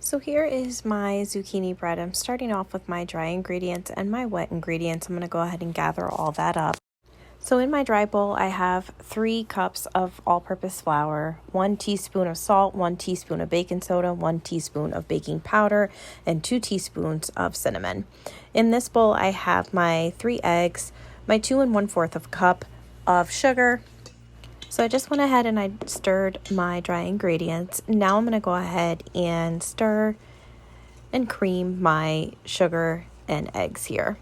So here is my zucchini bread. I'm starting off with my dry ingredients and my wet ingredients. I'm going to go ahead and gather all that up. So in my dry bowl, I have 3 cups of all-purpose flour, 1 teaspoon of salt, 1 teaspoon of baking soda, 1 teaspoon of baking powder, and 2 teaspoons of cinnamon. In this bowl, I have my 3 eggs, my 2 1/4 of a cup of sugar. So I just went ahead and I stirred my dry ingredients. Now I'm going to go ahead and stir and cream my sugar and eggs here.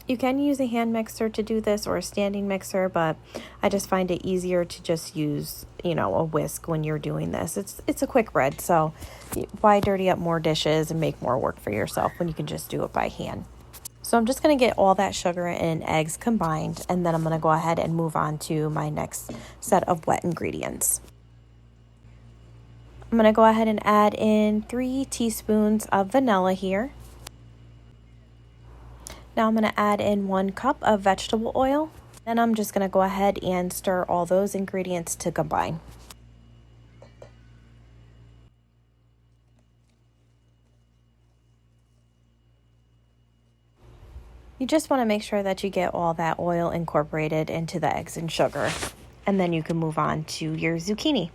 You can use a hand mixer to do this or a standing mixer, but I just find it easier to just use, a whisk when you're doing this. It's a quick bread, so why dirty up more dishes and make more work for yourself when you can just do it by hand? So I'm just going to get all that sugar and eggs combined, and then I'm going to go ahead and move on to my next set of wet ingredients. I'm going to go ahead and add in 3 teaspoons of vanilla here. Now I'm going to add in 1 cup of vegetable oil. Then I'm just going to go ahead and stir all those ingredients to combine. You just want to make sure that you get all that oil incorporated into the eggs and sugar, and then you can move on to your zucchini.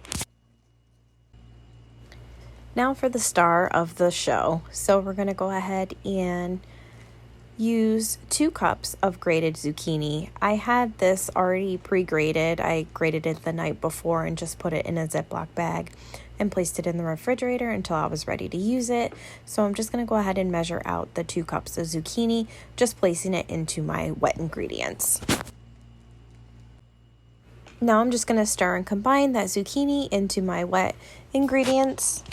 Now for the star of the show. So we're going to go ahead and use 2 cups of grated zucchini. I had this already pre-grated. I grated it the night before and just put it in a Ziploc bag and placed it in the refrigerator until I was ready to use it. So I'm just going to go ahead and measure out the 2 cups of zucchini, just placing it into my wet ingredients. Now I'm just going to stir and combine that zucchini into my wet ingredients.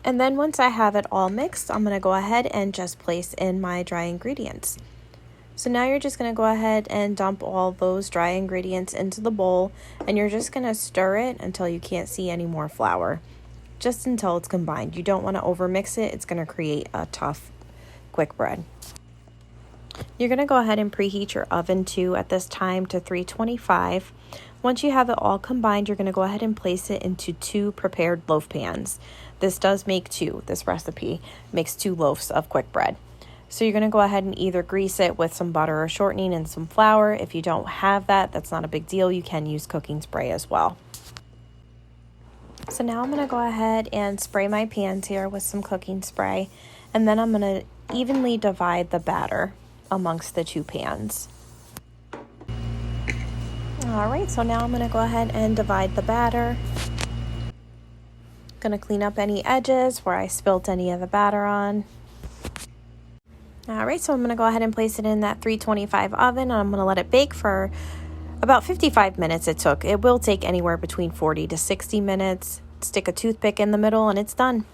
And then once I have it all mixed, I'm going to go ahead and just place in my dry ingredients. So now you're just going to go ahead and dump all those dry ingredients into the bowl, and you're just going to stir it until you can't see any more flour, just until it's combined. You don't want to overmix it. It's going to create a tough, quick bread. You're going to go ahead and preheat your oven too at this time to 325. Once you have it all combined, you're going to go ahead and place it into 2 prepared loaf pans. This does make 2. This recipe makes 2 loaves of quick bread. So you're going to go ahead and either grease it with some butter or shortening and some flour. If you don't have that, that's not a big deal. You can use cooking spray as well. So now I'm going to go ahead and spray my pans here with some cooking spray. And then I'm going to evenly divide the batter amongst the 2 pans. Alright, so now I'm going to go ahead and divide the batter. Going to clean up any edges where I spilt any of the batter on. Alright, so I'm going to go ahead and place it in that 325 oven, and I'm going to let it bake for about 55 minutes it took. It will take anywhere between 40 to 60 minutes. Stick a toothpick in the middle and it's done.